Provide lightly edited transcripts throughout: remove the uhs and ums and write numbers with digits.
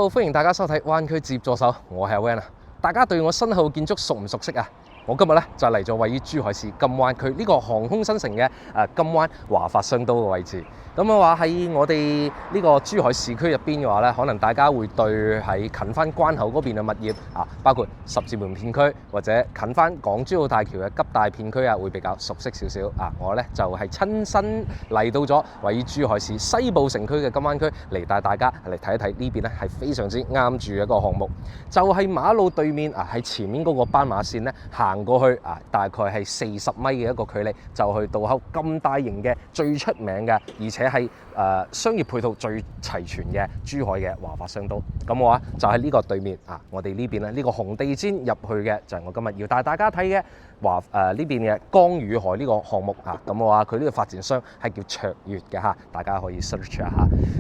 Hello， 歡迎大家收睇灣區置業助手，我係阿 Van 啊。大家對我身後建築熟唔熟悉啊？我今日咧就嚟咗位於珠海市金灣區呢個航空新城嘅金灣華發商都嘅位置。咁嘅話喺我哋呢個珠海市區入邊嘅話咧，可能大家會對喺近翻關口嗰邊嘅物業啊，包括十字門片區或者近翻港珠澳大橋嘅吉大片區啊，會比較熟悉少少啊。我咧就係親身嚟到咗位於珠海市西部城區嘅金灣區，嚟帶大家嚟睇一睇呢邊咧係非常之啱住嘅一個項目，就係馬路對面啊，喺前面嗰個斑馬線咧行過去啊，大概係40米嘅一個距離，就去到口咁大型嘅最出名嘅，而且係商業配套最齊全嘅珠海嘅華發商都。咁我話就喺呢個對面啊，我哋呢邊咧呢個紅地氈入去嘅就係我今日要帶大家睇嘅呢邊嘅江宇海呢個項目啊。咁我話佢呢個發展商係叫卓越嘅嚇，大家可以 search 一下。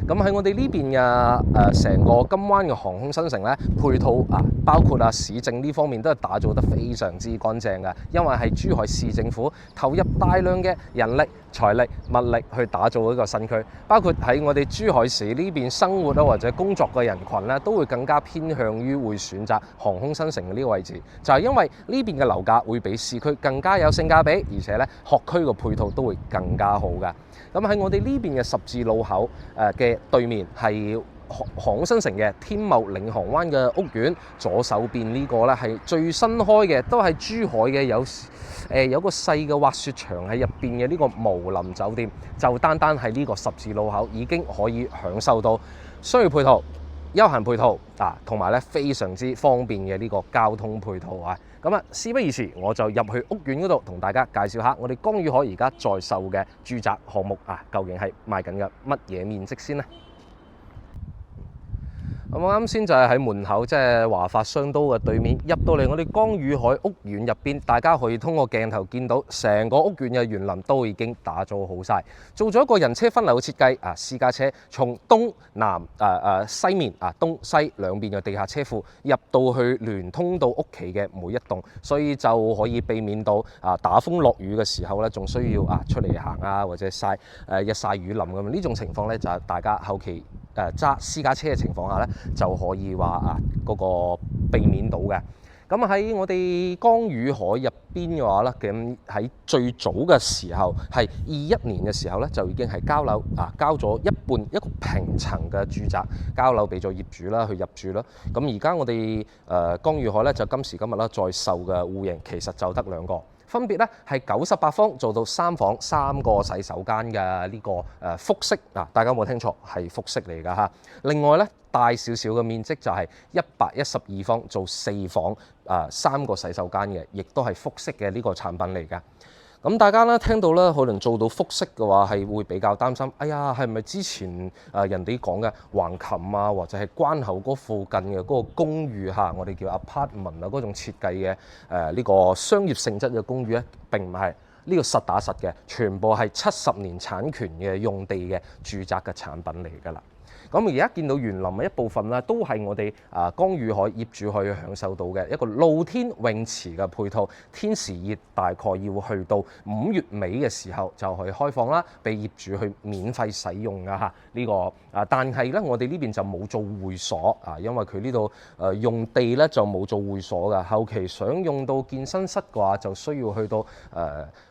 咁喺我哋呢邊嘅成個金灣嘅航空新城咧，配套啊包括市政呢方面都係打造得非常之乾淨嘅，因為係珠海市政府投入大量嘅人力、財力、物力去打造一個新區，包括喺我哋珠海市呢邊生活或者工作嘅人群咧，都會更加偏向於會選擇航空新城嘅呢個位置，就係因為呢邊嘅樓價會比市區更加有性價比，而且咧學區嘅配套都會更加好嘅。咁喺我哋呢邊嘅十字路口嘅對面係航空新城嘅天茂領航灣嘅屋苑，左手邊呢個咧係最新開嘅，都係珠海嘅有個細嘅滑雪場喺入邊嘅呢個無林酒店，就單單係呢個十字路口已經可以享受到商業配套、休閒配套啊，同埋咧非常之方便嘅呢個交通配套啊。咁事不宜遲，我就入去屋苑嗰度同大家介紹下我哋江宇海而家在售嘅住宅項目啊，究竟係賣緊嘅乜嘢面積先呢？咁我啱先就係喺門口，即係華發商都嘅對面，入到嚟我哋江宇海屋苑入邊，大家可以通過鏡頭見到成個屋苑嘅園林都已經打造好晒，做咗一個人車分流嘅設計啊，私家車從東南西面啊，東西兩邊嘅地下車庫入到去聯通到屋企嘅每一棟，所以就可以避免到打風落雨嘅時候咧，仲需要出嚟行或者曬日曬雨淋咁呢種情況咧，就係大家後期揸私家車嘅情況下咧，就可以話嗰個避免到嘅。咁喺我哋江宇海入邊嘅話咧，咁喺最早嘅時候係21年嘅時候咧，就已經係交樓交咗一半一個平層嘅住宅交樓俾咗業主啦去入住啦。咁而家我哋江宇海咧就今時今日啦在售嘅戶型其實就得2個。分別咧係98方做到3房3個洗手間嘅呢個複式大家有冇聽錯？係複式嚟㗎嚇。另外咧大少少嘅面積就係112方做4房3個洗手間嘅，亦都係複式嘅呢個產品嚟㗎。咁大家咧聽到咧可能做到複式嘅話係會比較擔心，哎呀係咪之前人哋講嘅橫琴或者係關口嗰附近嘅嗰個公寓我哋叫 apartment 嗰種設計嘅呢個商業性質嘅公寓咧？並唔係，呢個實打實嘅，全部係70年產權嘅用地嘅住宅嘅產品嚟㗎啦。咁而家見到園林嘅一部分咧，都係我哋江宇海業主可以享受到嘅一個露天泳池嘅配套。天時熱大概要去到5月尾嘅時候就可以開放啦，俾業主去免費使用㗎嚇呢個但係咧我哋呢邊就冇做會所因為佢呢度用地咧就冇做會所㗎。後期想用到健身室嘅話，就需要去到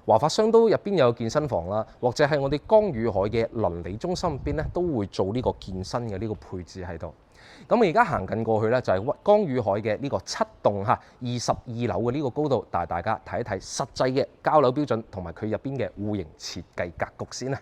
華發商都入邊有健身房啦，或者係我哋江宇海嘅鄰里中心入邊咧，都會做呢個健身嘅呢個配置喺度。咁我而家行緊過去咧，就係江宇海嘅呢個7棟22樓嘅呢個高度，帶大家睇一睇實際嘅交樓標準同埋佢入邊嘅戶型設計格局先啦。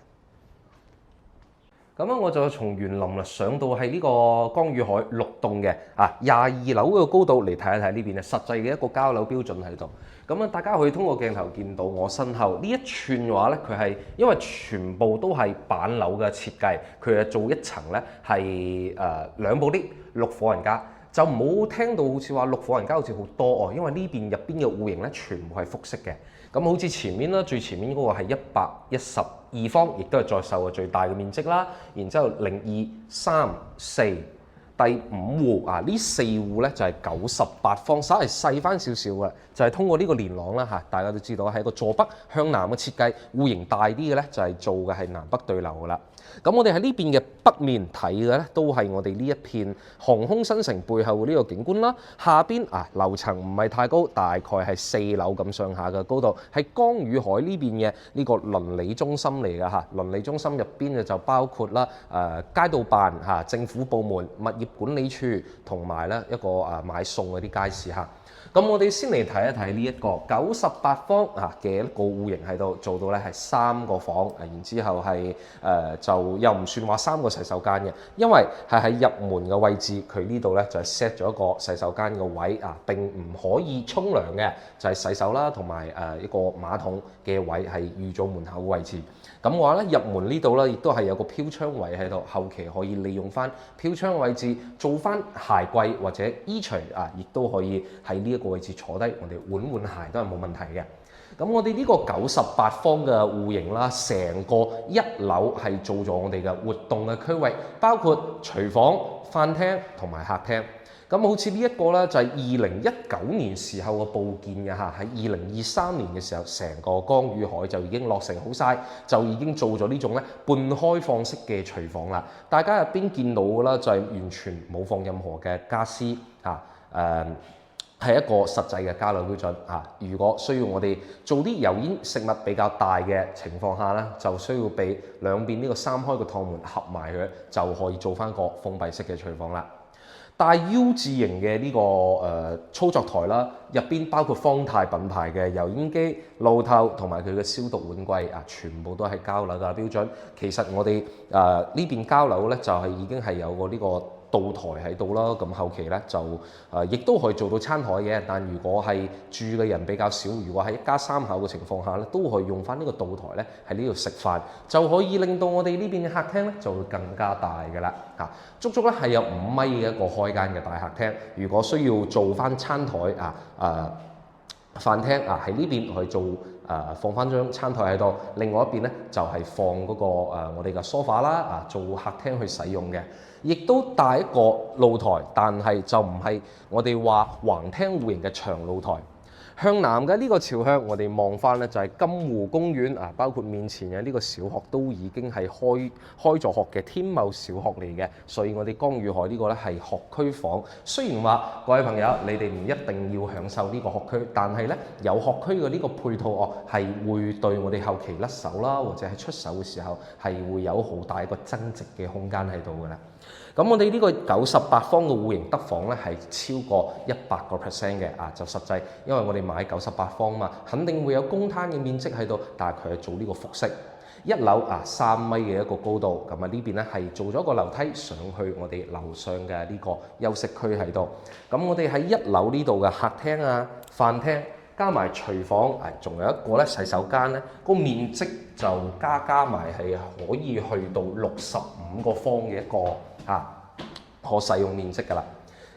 咁樣我就從園林上到係呢個江宇海6棟嘅22樓嗰個高度嚟睇一睇呢邊實際嘅一個交樓標準喺度。咁大家可以通過鏡頭見到我身後呢一串嘅話咧，佢係因為全部都係板樓嘅設計，佢係做一層咧係2部啲6伙人家，就唔好聽到好似話6伙人家好似好多因為呢邊入邊嘅戶型咧全部係複式嘅。咁好似前面啦，最前面嗰個係112方，亦都係在售嘅最大嘅面積啦。然之後0、2、3、4。第5戶啊，呢4戶咧就係98方，稍為細翻少少嘅，就係通過呢個連廊啦嚇，大家都知道係一個坐北向南嘅設計，戶型大啲嘅咧就係做嘅係南北對流噶啦。咁我哋喺呢邊嘅北面睇嘅咧，都係我哋呢一片航空新城背後嘅呢個景觀啦。下邊啊樓層唔係太高，大概係4樓咁上下嘅高度，係江與海呢邊嘅呢個鄰里中心嚟㗎嚇。鄰里中心入邊嘅就包括啦街道辦嚇、政府部門、物業管理處同埋咧一個買餸嗰啲街市嚇。咁我哋先嚟睇一睇呢一個98方嘅一個戶型喺度做到咧係3個房，然之後係就又唔算話3個洗手間嘅，因為係喺入門嘅位置，佢呢度咧就係 set 咗一個洗手間嘅位並唔可以沖涼嘅，就係洗手啦，同埋一個馬桶嘅位係預咗門口嘅位置。咁嘅話咧，入門呢度咧亦都係有個飄窗位喺度，後期可以利用翻飄窗位置做翻鞋櫃或者衣櫥亦都可以喺呢一個位置坐低，我哋換鞋都係冇問題嘅。咁我哋呢個98方嘅戶型啦，成個1樓係做咗我哋嘅活動嘅區域，包括廚房、飯廳同埋客廳。咁好似呢一個咧，就係2019年時候嘅佈建嘅嚇，喺2023年嘅時候，成個江與海就已經落成好晒，就已經做咗呢種咧半開放式嘅廚房啦。大家入邊見到嘅啦，就係完全冇放任何嘅家私係一個實際嘅交流標準如果需要我哋做啲油煙食物比較大嘅情況下咧，就需要俾兩邊呢個3開嘅趟門合埋佢，就可以做翻個封閉式嘅廚房啦。大 U 字型嘅呢個操作台啦，入邊包括方太品牌嘅油煙機、爐頭同埋佢嘅消毒碗櫃全部都係交流嘅標準。其實我哋呢邊交流咧就係已經係有個呢個道台喺度啦，咁後期咧就亦都可以做到餐台嘅。但如果係住嘅人比較少，如果係一家3口嘅情況下咧，都可以用翻呢個道台咧喺呢度食飯，就可以令到我哋呢邊嘅客廳咧就會更加大嘅啦足足咧係有5米嘅一個開間嘅大客廳。如果需要做翻餐台飯廳喺呢邊去做放翻張餐台喺度，另外一邊咧就係放嗰個我哋嘅梳化啦做客廳去使用嘅，亦都帶一個露台，但係就唔係我哋話橫廳戶型嘅長露台。向南嘅呢個朝向，我哋望翻咧就係金湖公園包括面前嘅呢個小學都已經係開咗學嘅天茂小學嚟嘅，所以我哋江與海呢個咧係學區房。雖然話各位朋友你哋唔一定要享受呢個學區，但係咧有學區嘅呢個配套係會對我哋後期甩手啦，或者係出手嘅時候係會有好大一個增值嘅空間喺度嘅啦。咁我哋呢個98方嘅戶型得房咧係超過100% 嘅就實際，因為我哋買98方嘛，肯定會有公攤嘅面積喺度，但係佢係做呢個複式1樓3米嘅一個高度。咁呢邊咧係做咗個樓梯上去我哋樓上嘅呢個休息區喺度。咁我哋喺1樓呢度嘅客廳飯廳加埋廚房仲有一個咧洗手間咧，個面積就加埋係可以去到65個方嘅一個可使用面積㗎啦。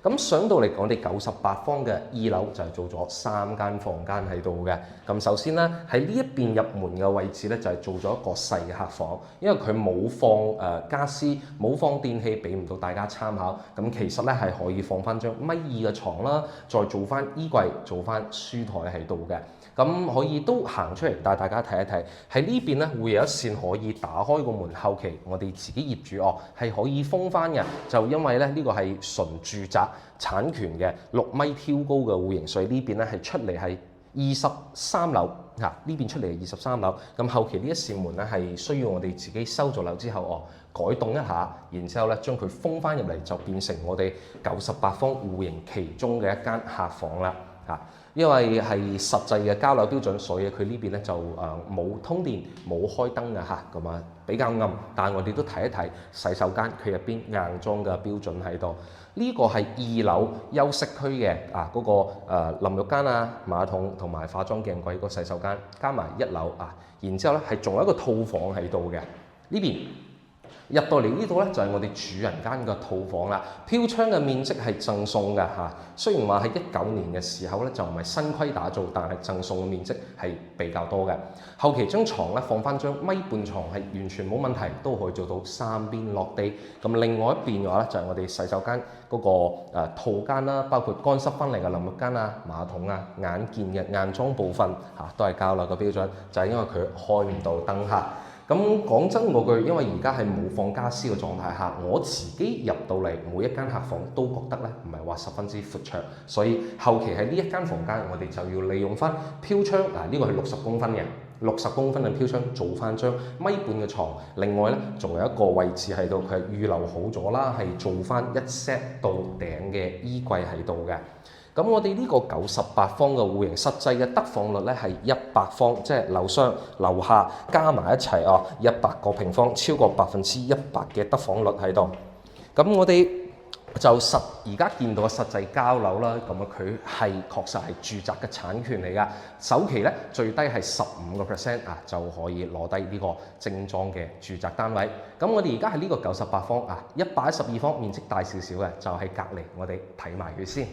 咁上到嚟我哋98方嘅2樓就係做咗3間房間喺度嘅。咁首先咧喺呢一邊入門嘅位置咧就係做咗一個細嘅客房，因為佢冇放家私冇放電器，俾唔到大家參考。咁其實咧係可以放翻張1.2米嘅床啦，再做翻衣櫃，做翻書台喺度嘅。咁可以都行出嚟帶大家睇一睇，喺呢邊咧會有一扇可以打開個門，後期我哋自己業主係可以封翻嘅，就因為咧呢個係純住宅產權嘅6米挑高嘅戶型，所以呢邊咧係出嚟係23樓呢邊出嚟係23樓。咁後期呢一扇門咧係需要我哋自己收咗樓之後改動一下，然之後咧將佢封翻入嚟，就變成我哋98方戶型其中嘅一間客房啦因為係實際嘅交樓標準，所以佢呢邊咧就冇通電冇開燈嘅咁比較暗。但係我哋都睇一睇洗手間，佢入邊硬裝嘅標準喺度。呢個係2樓休息區嘅嗰個淋浴間馬桶同埋化妝鏡櫃個洗手間，加埋1樓然之後咧係仲有一個套房喺度嘅。呢邊入到嚟呢度咧就係我哋主人間嘅套房啦，飄窗嘅面積係贈送嘅嚇。雖然話喺19年嘅時候咧就唔係新規打造，但係贈送嘅面積係比較多嘅。後期張床咧放翻張米半床係完全冇問題，都可以做到三邊落地。咁另外一邊嘅話咧就係我哋洗手間嗰個套間啦，包括乾濕分離嘅淋浴間啊、馬桶啊、眼見嘅硬裝部分嚇都係交樓嘅標準，就係因為佢開唔到燈客。咁講真嗰句，因為而家係冇放家私嘅狀態下，我自己入到嚟每一間客房都覺得咧唔係話十分之闊綽，所以後期喺呢一間房間，我哋就要利用翻飄窗嗱，呢個係60公分嘅60公分嘅飄窗，做翻張米半嘅床。另外咧，仲有一個位置喺度，佢係預留好咗啦，係做翻一 set 到頂嘅衣櫃喺度嘅。咁我哋呢個98方嘅戶型，實際嘅得房率咧係100方，即係樓上樓下加埋一齊100個平方，超過100%嘅得房率喺度。咁我哋就而家見到嘅實際交樓啦，咁佢係確實係住宅嘅產權嚟㗎。首期咧最低係15% 就可以攞低呢個精裝嘅住宅單位。咁我哋而家係呢個98方112方，面積大少少嘅，就喺隔離，我哋睇埋佢先。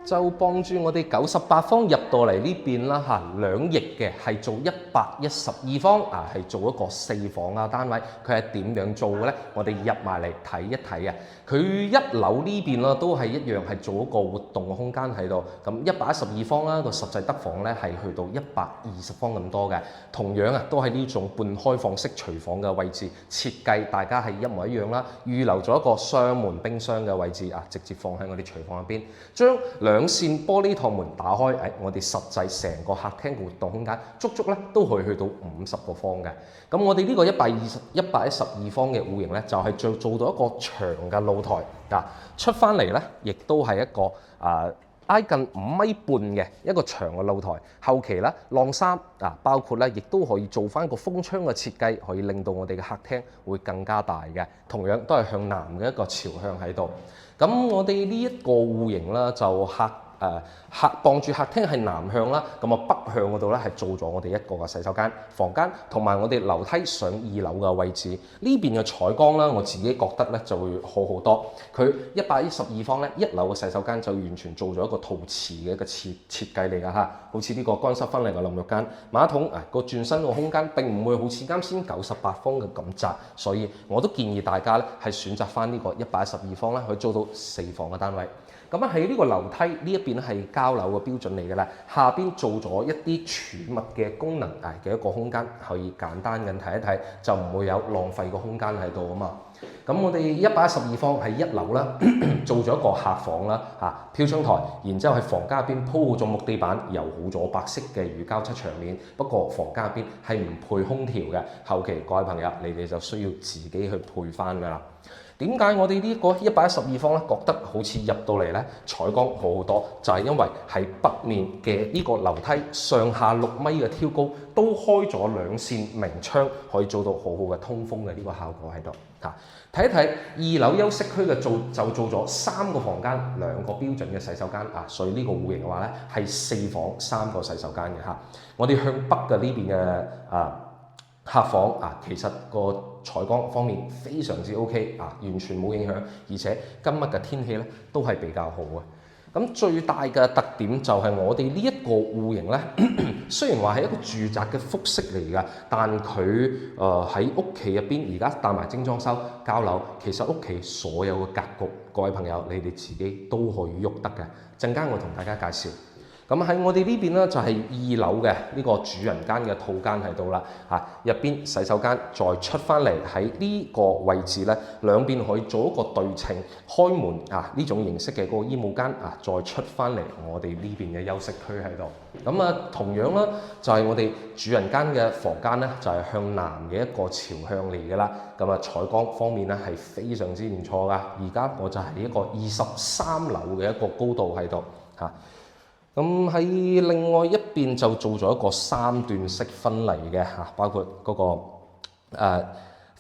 就幫住我哋98方入到嚟呢邊啦嚇，2翼嘅係做112方係做一個4房嘅單位。佢係點樣做嘅咧？我哋入埋嚟睇一睇啊！佢1樓呢邊啦，都係一樣係做一個活動嘅空間喺度。咁112方啦，個實際得房咧係去到120方咁多嘅。同樣都係呢種半開放式廚房嘅位置設計，大家係一模一樣啦。預留咗一個雙門冰箱嘅位置直接放喺我哋廚房入邊，將兩扇玻璃趟門打開，我哋實際成個客廳嘅活動空間足足咧都可以去到50個方嘅。咁我哋呢個112方嘅戶型咧，就係做到一個長嘅露台出翻嚟咧，亦都係一個挨近5米半嘅一個長嘅露台。後期咧晾衫包括咧亦都可以做翻個風窗嘅設計，可以令到我哋嘅客廳會更加大嘅。同樣都係向南嘅一個朝向喺度。咁我哋呢一個戶型啦，就傍住客廳係南向啦，咁北向嗰度咧係做咗我哋一個嘅洗手間、房間，同埋我哋樓梯上2樓嘅位置。呢邊嘅採光啦，我自己覺得咧就會好好多。佢112方咧，1樓嘅洗手間就完全做咗一個陶瓷嘅一個設計嚟㗎嚇，好似呢個乾濕分離嘅淋浴間、馬桶個轉身個空間並唔會好似啱先98方嘅咁窄，所以我都建議大家咧係選擇翻呢個112方咧，去做到4房嘅單位。咁喺呢個樓梯呢一邊咧係交樓嘅標準嚟嘅啦，下邊做咗一啲儲物嘅功能嘅一個空間，可以簡單咁睇一睇，就唔會有浪費個空間喺度啊嘛。咁我哋112方喺1樓啦，做咗一個客房啦飄窗台，然之後喺房間入邊鋪好咗木地板，油好咗白色嘅乳膠漆牆面。不過房間入邊係唔配空調嘅，後期各位朋友你哋就需要自己去配翻㗎啦。點解我哋呢個112方咧覺得好似入到嚟咧採光好好多？就係因為喺北面嘅呢個樓梯上下6米嘅挑高，都開咗2扇明窗，可以做到好好嘅通風嘅呢個效果喺度。睇一睇2樓休息區嘅就做咗3個房間，2個標準嘅洗手間所以呢個戶型嘅話咧係4房3個洗手間嘅。我哋向北嘅呢邊嘅客房其實個採光方面非常之 OK 完全冇影響，而且今日嘅天氣咧都係比較好嘅。咁最大嘅特點就係我哋呢一個戶型咧，雖然話係一個住宅嘅複式嚟㗎，但佢喺屋企入邊而家帶埋精裝修交樓，其實屋企所有嘅格局，各位朋友你哋自己都可以喐得嘅。陣間我同大家介紹。咁喺我哋呢邊咧就係2樓嘅呢個主人間嘅套間喺度啦，入邊洗手間再出翻嚟喺呢個位置咧，兩邊可以做一個對稱開門呢種形式嘅嗰個衣帽間再出翻嚟我哋呢邊嘅休息區喺度。咁同樣啦，就係我哋主人間嘅房間咧，就係向南嘅一個朝向嚟㗎啦。咁採光方面咧係非常之唔錯㗎。而家我就係一個23樓嘅一個高度喺度咁喺另外一邊就做咗一個3段式分離嘅包括嗰個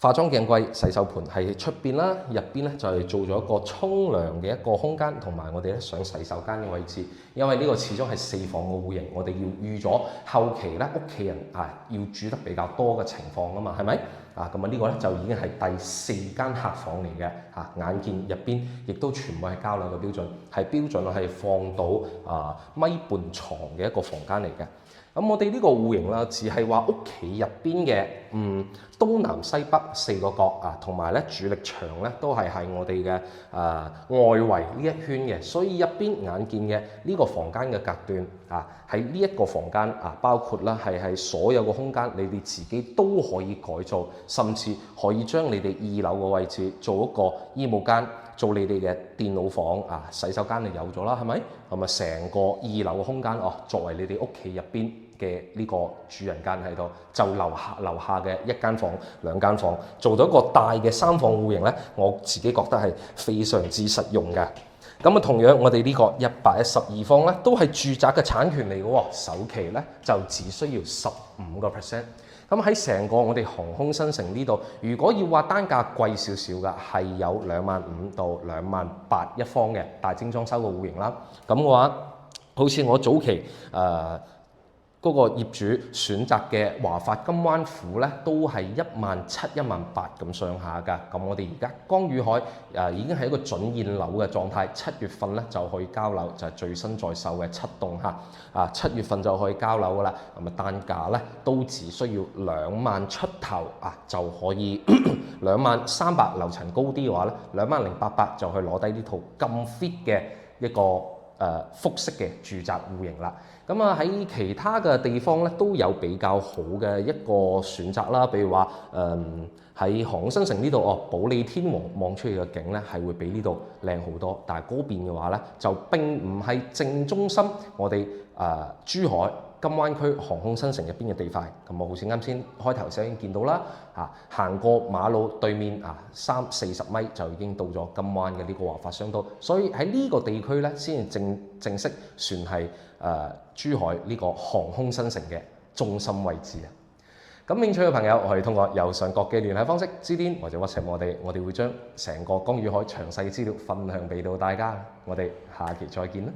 化妝鏡櫃、洗手盤係出邊啦，入邊咧就係做咗一個沖涼嘅一個空間，同埋我哋咧上洗手間嘅位置。因為呢個始終係4房嘅戶型，我哋要預咗後期咧屋企人要住得比較多嘅情況啊嘛，係咪？咁呢個咧就已經係第4間客房嚟嘅眼見入邊亦都全部係交樓嘅標準，係標準係放到米半床嘅一個房間嚟嘅。咁我哋呢個戶型啦，只係話屋企入邊嘅東南西北4個角同埋咧主力牆咧都係喺我哋嘅外圍呢一圈嘅，所以入邊眼見嘅呢個房間嘅隔斷喺呢一個房間包括啦係所有嘅空間，你哋自己都可以改造，甚至可以將你哋2樓嘅位置做一個衣帽間，做你哋嘅電腦房洗手間就有咗啦，係咪？咁成個2樓嘅空間作為你哋屋企入邊嘅呢個主人間喺度，就樓下嘅1間房、2間房，做到一個大嘅3房戶型咧，我自己覺得係非常之實用嘅。咁同樣我哋呢個112方咧，都係住宅嘅產權嚟嘅喎，首期咧就只需要15%。咁喺成個我哋航空新城呢度，如果要話單價貴少少嘅，係有25000到28000一方嘅大精裝修嘅戶型啦。咁嘅話，好似我早期嗰個業主選擇嘅華發金灣府咧，都係17000、18000咁上下㗎。咁我哋而家江宇海已經係一個準現樓嘅狀態，7月份咧就可以交樓，就係最新在售嘅7棟7月份就可以交樓㗎啦。咁單價咧都只需要2萬出頭就可以23300樓層高啲嘅話咧，20800就去攞低呢套咁 fit 嘅一個複式嘅住宅戶型啦。咁喺其他嘅地方咧都有比較好嘅一個選擇啦，比如話喺航空新城呢度保利天王望出去嘅景咧係會比呢度靚好多，但係嗰邊嘅話咧就並唔係正中心我哋珠海金灣區航空新城入邊嘅地塊。咁好似啱先開頭先已經見到啦，行過馬路對面30-40米就已經到咗金灣嘅呢個華發商都，所以喺呢個地區咧先至正式算係珠海呢個航空新城嘅中心位置。感興趣嘅朋友可以通過右上角嘅聯繫方式致電或者 WhatsApp 我哋會將成個江宇海詳細嘅資料分享俾到大家。我哋下期再見啦！